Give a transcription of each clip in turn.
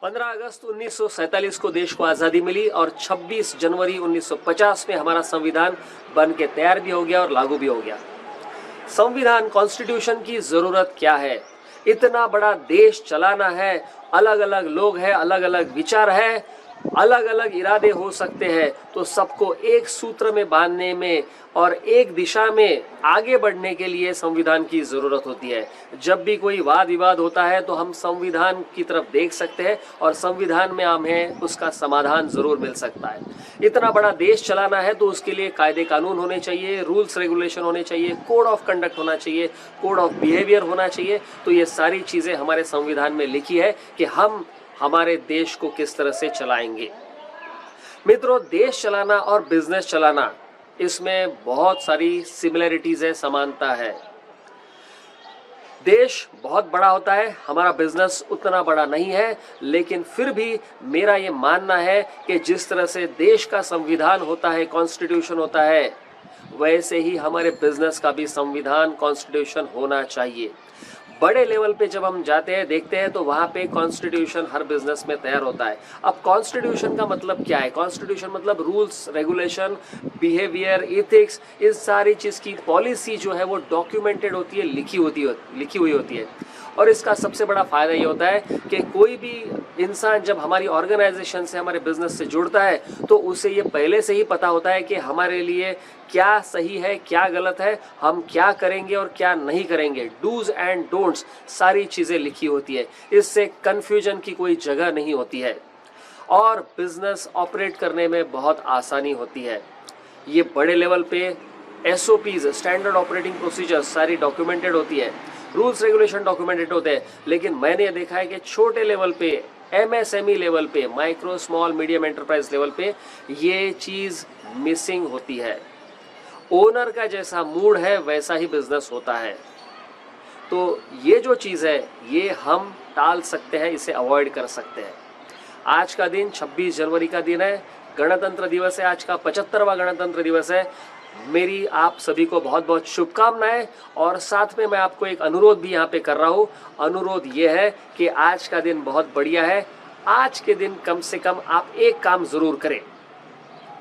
15 अगस्त 1947 को देश को आज़ादी मिली और 26 जनवरी 1950 में हमारा संविधान बन के तैयार भी हो गया और लागू भी हो गया। संविधान कॉन्स्टिट्यूशन की ज़रूरत क्या है? इतना बड़ा देश चलाना है, अलग अलग लोग हैं, अलग अलग विचार है, अलग अलग इरादे हो सकते हैं, तो सबको एक सूत्र में बांधने में और एक दिशा में आगे बढ़ने के लिए संविधान की ज़रूरत होती है। जब भी कोई वाद विवाद होता है तो हम संविधान की तरफ देख सकते हैं और संविधान में हमें उसका समाधान ज़रूर मिल सकता है। इतना बड़ा देश चलाना है तो उसके लिए कायदे कानून होने चाहिए, रूल्स रेगुलेशन होने चाहिए, कोड ऑफ कंडक्ट होना चाहिए, कोड ऑफ बिहेवियर होना चाहिए। तो ये सारी चीज़ें हमारे संविधान में लिखी है कि हम हमारे देश को किस तरह से चलाएंगे। मित्रों, देश चलाना और बिजनेस चलाना, इसमें बहुत सारी सिमिलरिटीज है, समानता है। देश बहुत बड़ा होता है, हमारा बिजनेस उतना बड़ा नहीं है, लेकिन फिर भी मेरा ये मानना है कि जिस तरह से देश का संविधान होता है, कॉन्स्टिट्यूशन होता है, वैसे ही हमारे बिजनेस का भी संविधान, कॉन्स्टिट्यूशन होना चाहिए। बड़े लेवल पे जब हम जाते हैं, देखते हैं, तो वहाँ पे कॉन्स्टिट्यूशन हर बिजनेस में तैयार होता है। अब कॉन्स्टिट्यूशन का मतलब क्या है? कॉन्स्टिट्यूशन मतलब रूल्स, रेगुलेशन, बिहेवियर, इथिक्स, इस सारी चीज़ की पॉलिसी जो है वो डॉक्यूमेंटेड होती है, लिखी हुई होती है। और इसका सबसे बड़ा फ़ायदा ये होता है कि कोई भी इंसान जब हमारी ऑर्गेनाइजेशन से, हमारे बिजनेस से जुड़ता है, तो उसे ये पहले से ही पता होता है कि हमारे लिए क्या सही है, क्या गलत है, हम क्या करेंगे और क्या नहीं करेंगे। डूज एंड डोंट्स सारी चीज़ें लिखी होती है। इससे कन्फ्यूजन की कोई जगह नहीं होती है और बिजनेस ऑपरेट करने में बहुत आसानी होती है। ये बड़े लेवल पे SOPs, स्टैंडर्ड ऑपरेटिंग प्रोसीजर्स, सारी डॉक्यूमेंटेड होती है, रूल्स रेगुलेशन डॉक्यूमेंटेड होते हैं। लेकिन मैंने देखा है कि छोटे लेवल पे, MSME लेवल पे, micro small medium enterprise level पे ये चीज़ मिसिंग होती है। ओनर का जैसा मूड है वैसा ही बिजनेस होता है। तो ये जो चीज़ है ये हम टाल सकते हैं, इसे अवॉइड कर सकते हैं। आज का दिन 26 जनवरी का दिन है, गणतंत्र दिवस है, आज का 75वां गणतंत्र दिवस है। मेरी आप सभी को बहुत बहुत शुभकामनाएं। और साथ में मैं आपको एक अनुरोध भी यहाँ पे कर रहा हूँ। अनुरोध ये है कि आज का दिन बहुत बढ़िया है। आज के दिन कम से कम आप एक काम ज़रूर करें,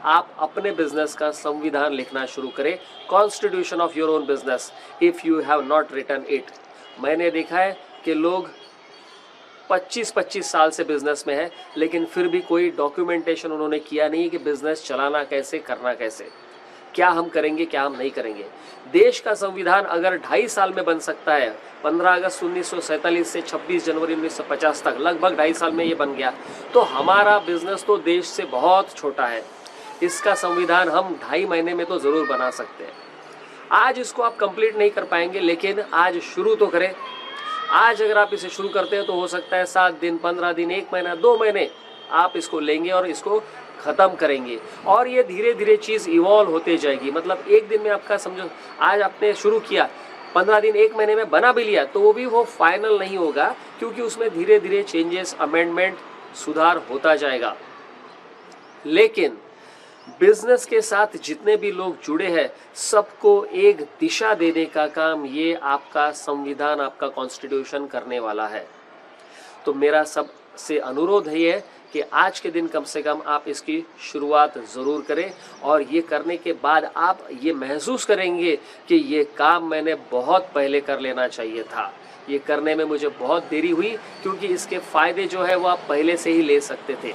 आप अपने बिजनेस का संविधान लिखना शुरू करें, constitution of your own business, if you have not written it. मैंने देखा है कि लोग 25-25 साल से बिजनेस में है, लेकिन फिर भी कोई डॉक्यूमेंटेशन उन्होंने किया नहीं कि बिजनेस चलाना कैसे, करना कैसे, क्या हम करेंगे, क्या हम नहीं करेंगे। देश का संविधान अगर 2.5 साल में बन सकता है, 15 अगस्त 1947 से 26 जनवरी 1950 तक, लगभग 2.5 साल में ये बन गया, तो हमारा बिजनेस तो देश से बहुत छोटा है। इसका संविधान हम 2.5 महीने में तो ज़रूर बना सकते हैं। आज इसको आप कंप्लीट नहीं कर पाएंगे, लेकिन आज शुरू तो करें। आज अगर आप इसे शुरू करते हैं तो हो सकता है 7 दिन, 15 दिन, 1 महीना, 2 महीने आप इसको लेंगे और इसको ख़त्म करेंगे। और ये धीरे धीरे चीज़ इवॉल्व होते जाएगी। मतलब एक दिन में आपका समझो, आज आपने शुरू किया, 15 दिन, 1 महीने में बना भी लिया, तो वो फाइनल नहीं होगा, क्योंकि उसमें धीरे धीरे चेंजेस, अमेंडमेंट, सुधार होता जाएगा। लेकिन बिजनेस के साथ जितने भी लोग जुड़े हैं, सबको एक दिशा देने का काम ये आपका संविधान, आपका कॉन्स्टिट्यूशन करने वाला है। तो मेरा सबसे अनुरोध है ये कि आज के दिन कम से कम आप इसकी शुरुआत ज़रूर करें, और ये करने के बाद आप ये महसूस करेंगे कि ये काम मैंने बहुत पहले कर लेना चाहिए था, ये करने में मुझे बहुत देरी हुई, क्योंकि इसके फ़ायदे जो है वो आप पहले से ही ले सकते थे।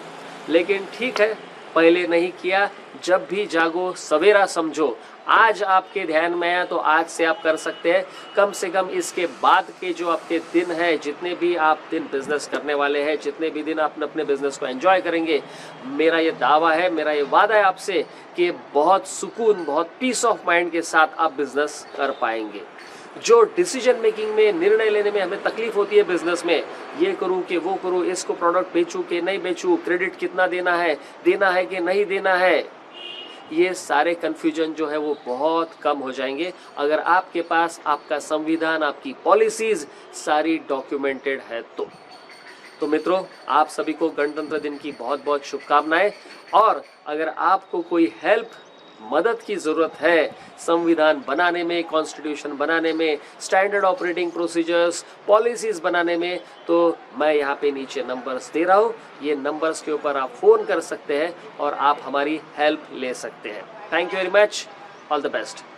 लेकिन ठीक है, पहले नहीं किया। जब भी जागो सवेरा समझो। आज आपके ध्यान में आया तो आज से आप कर सकते हैं। कम से कम इसके बाद के जो आपके दिन है, जितने भी आप दिन बिजनेस करने वाले हैं, जितने भी दिन आप अपने बिजनेस को एंजॉय करेंगे, मेरा ये दावा है, मेरा ये वादा है आपसे कि बहुत सुकून, बहुत पीस ऑफ माइंड के साथ आप बिजनेस कर पाएंगे। जो डिसीजन मेकिंग में, निर्णय लेने में हमें तकलीफ होती है बिजनेस में, ये करूं कि वो करूं, इसको प्रोडक्ट बेचूं कि नहीं बेचूं, क्रेडिट कितना देना है कि नहीं देना है, ये सारे कन्फ्यूजन जो है वो बहुत कम हो जाएंगे अगर आपके पास आपका संविधान, आपकी पॉलिसीज सारी डॉक्यूमेंटेड है तो मित्रों, आप सभी को गणतंत्र दिन की बहुत बहुत शुभकामनाएं। और अगर आपको कोई हेल्प मदद की ज़रूरत है संविधान बनाने में, कॉन्स्टिट्यूशन बनाने में, स्टैंडर्ड ऑपरेटिंग प्रोसीजर्स, पॉलिसीज़ बनाने में, तो मैं यहाँ पे नीचे नंबर्स दे रहा हूँ। ये नंबर्स के ऊपर आप फ़ोन कर सकते हैं और आप हमारी हेल्प ले सकते हैं। Thank you very much, all the best.